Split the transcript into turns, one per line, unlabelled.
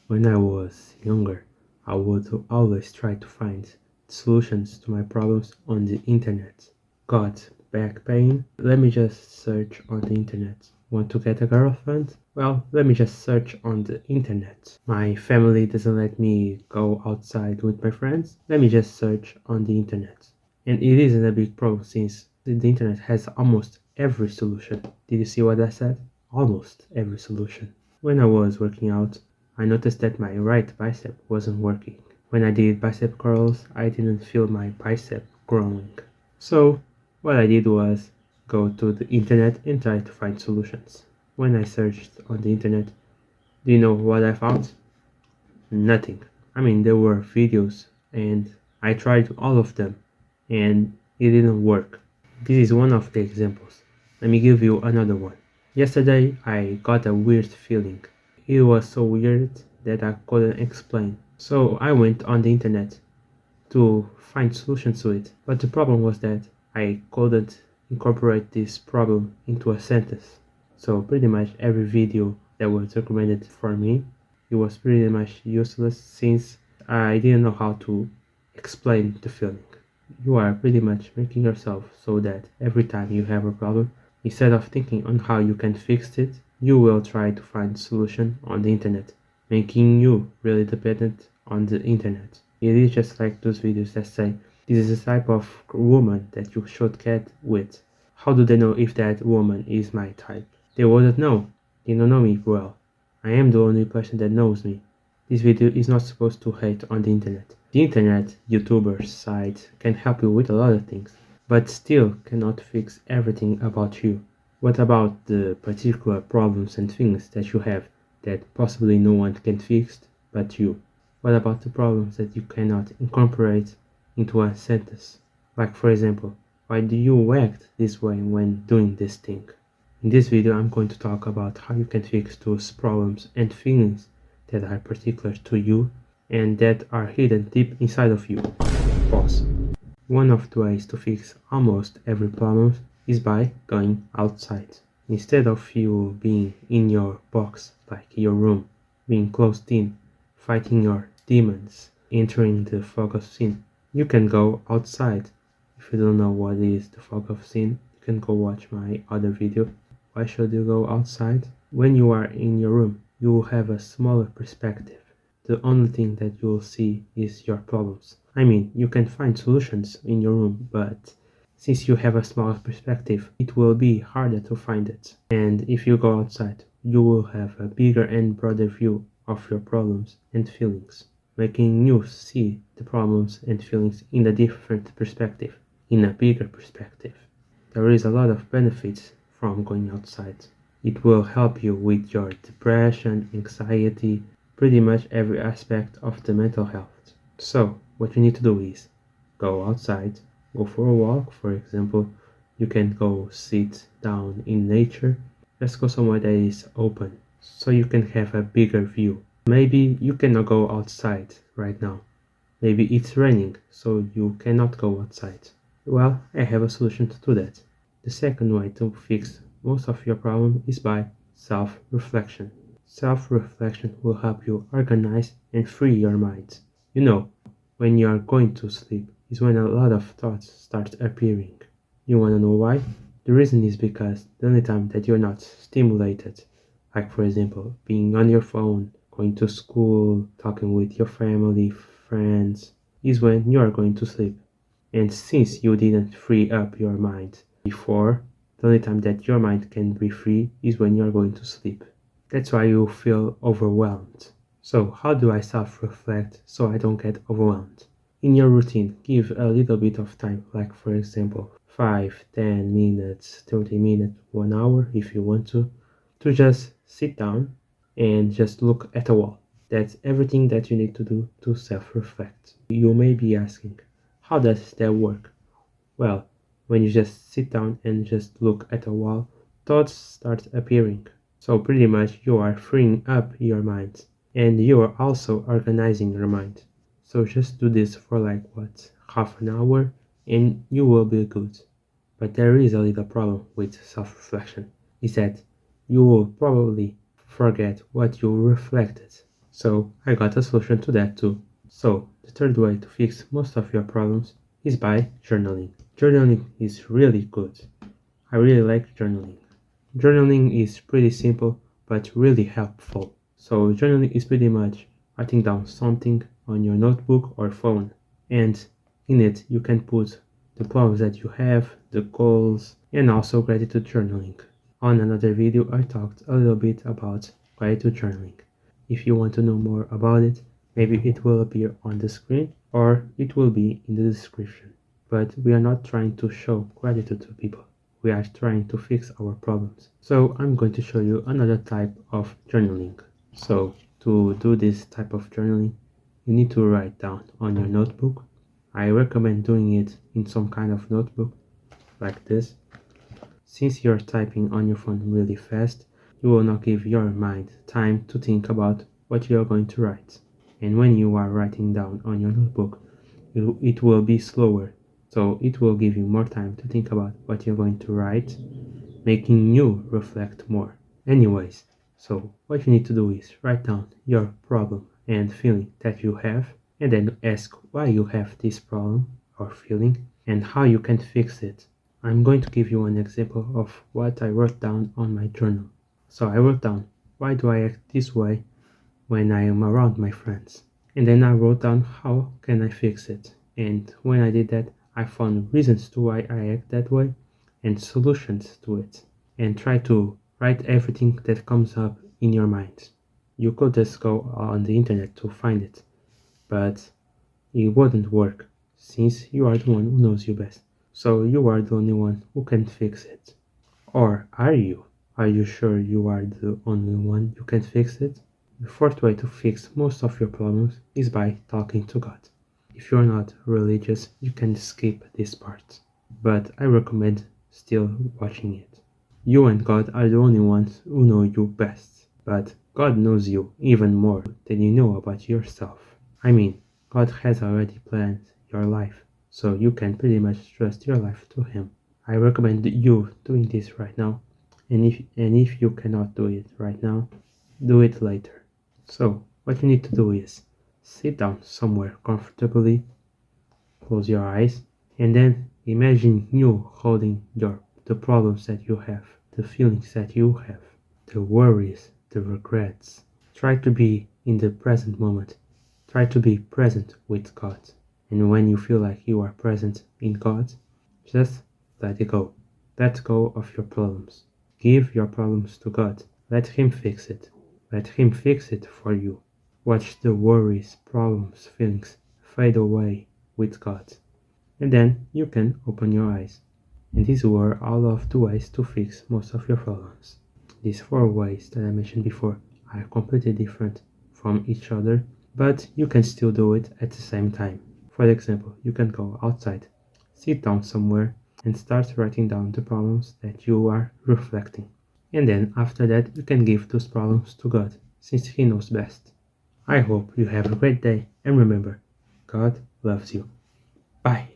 When I was younger, I would always try to find solutions to my problems on the internet. Got back pain? Let me just search on the internet. Want to get a girlfriend? Well, let me just search on the internet. My family doesn't let me go outside with my friends? Let me just search on the internet. And it isn't a big problem since the internet has almost every solution. Did you see what I said? Almost every solution. When I was working out, I noticed that my right bicep wasn't working. When I did bicep curls, I didn't feel my bicep growing. So, what I did was go to the internet and try to find solutions. When I searched on the internet, do you know what I found? Nothing. I mean, there were videos and I tried all of them and it didn't work. This is one of the examples. Let me give you another one. Yesterday I got a weird feeling. It was so weird that I couldn't explain. So I went on the internet to find solutions to it. But the problem was that I couldn't incorporate this problem into a sentence. So pretty much every video that was recommended for me, it was pretty much useless since I didn't know how to explain the feeling. You are pretty much making yourself so that every time you have a problem, instead of thinking on how you can fix it, you will try to find solution on the internet, making you really dependent on the internet. It is just like those videos that say, this is the type of woman that you should get with. How do they know if that woman is my type? They wouldn't know. They don't know me well. I am the only person that knows me. This video is not supposed to hate on the internet. The internet, YouTubers, sites can help you with a lot of things, but still cannot fix everything about you. What about the particular problems and things that you have that possibly no one can fix but you? What about the problems that you cannot incorporate into a sentence? Like for example, why do you act this way when doing this thing? In this video I'm going to talk about how you can fix those problems and feelings that are particular to you and that are hidden deep inside of you. Pause. One of the ways to fix almost every problem is by going outside. Instead of you being in your box, like your room, being closed in, fighting your demons, entering the fog of sin, you can go outside. If you don't know what is the fog of sin, you can go watch my other video. Why should you go outside? When you are in your room, you will have a smaller perspective. The only thing that you will see is your problems. I mean, you can find solutions in your room, but since you have a smaller perspective, it will be harder to find it. And if you go outside, you will have a bigger and broader view of your problems and feelings, making you see the problems and feelings in a different perspective, in a bigger perspective. There is a lot of benefits from going outside. It will help you with your depression, anxiety, pretty much every aspect of the mental health. So, what you need to do is go outside, go for a walk, for example. You can go sit down in nature. Let's go somewhere that is open so you can have a bigger view. Maybe you cannot go outside right now. Maybe it's raining, so you cannot go outside. Well, I have a solution to do that. The second way to fix most of your problem is by self-reflection. Self-reflection will help you organize and free your mind. You know, when you are going to sleep is when a lot of thoughts start appearing. You wanna know why? The reason is because the only time that you're not stimulated, like for example, being on your phone, going to school, talking with your family, friends, is when you are going to sleep. And since you didn't free up your mind before, the only time that your mind can be free is when you're going to sleep. That's why you feel overwhelmed. So how do I self-reflect so I don't get overwhelmed? In your routine, give a little bit of time, like for example, 5, 10 minutes, 30 minutes, 1 hour if you want to just sit down and just look at a wall. That's everything that you need to do to self-reflect. You may be asking, how does that work? Well, when you just sit down and just look at a wall, thoughts start appearing. So pretty much you are freeing up your mind and you are also organizing your mind. So just do this for like what, half an hour and you will be good. But there is a little problem with self-reflection, is that you will probably forget what you reflected. So I got a solution to that too. So the third way to fix most of your problems is by journaling. Journaling is really good. I really like journaling. Journaling is pretty simple but really helpful. So journaling is pretty much writing down something on your notebook or phone, and in it you can put the problems that you have, the goals, and also gratitude journaling. On another video I talked a little bit about gratitude journaling. If you want to know more about it, maybe it will appear on the screen or it will be in the description. But we are not trying to show gratitude to people. We are trying to fix our problems. So I'm going to show you another type of journaling. So to do this type of journaling, you need to write down on your notebook. I recommend doing it in some kind of notebook like this. Since you're typing on your phone really fast, you will not give your mind time to think about what you're going to write. And when you are writing down on your notebook, it will be slower, so it will give you more time to think about what you're going to write, making you reflect more. Anyways, so what you need to do is write down your problem and feeling that you have, and then ask why you have this problem or feeling and how you can fix it. I'm going to give you an example of what I wrote down on my journal. So I wrote down, why do I act this way when I am around my friends? And then I wrote down how can I fix it. And when I did that, I found reasons to why I act that way and solutions to it. And try to write everything that comes up in your mind. You could just go on the internet to find it, but it wouldn't work since you are the one who knows you best. So you are the only one who can fix it. Or are you? Are you sure you are the only one who can fix it? The fourth way to fix most of your problems is by talking to God. If you're not religious, you can skip this part, but I recommend still watching it. You and God are the only ones who know you best, but God knows you even more than you know about yourself. I mean, God has already planned your life, so you can pretty much trust your life to Him. I recommend you doing this right now, and if you cannot do it right now, do it later. So what you need to do is sit down somewhere comfortably, close your eyes, and then imagine you holding the problems that you have, the feelings that you have, the worries, the regrets. Try to be in the present moment. Try to be present with God. And when you feel like you are present in God, just let it go. Let go of your problems. Give your problems to God. Let Him fix it. Let Him fix it for you. Watch the worries, problems, feelings fade away with God. And then you can open your eyes. And these were all of the ways to fix most of your problems. These four ways that I mentioned before are completely different from each other, but you can still do it at the same time. For example, you can go outside, sit down somewhere, and start writing down the problems that you are reflecting. And then after that, you can give those problems to God, since He knows best. I hope you have a great day, and remember, God loves you. Bye.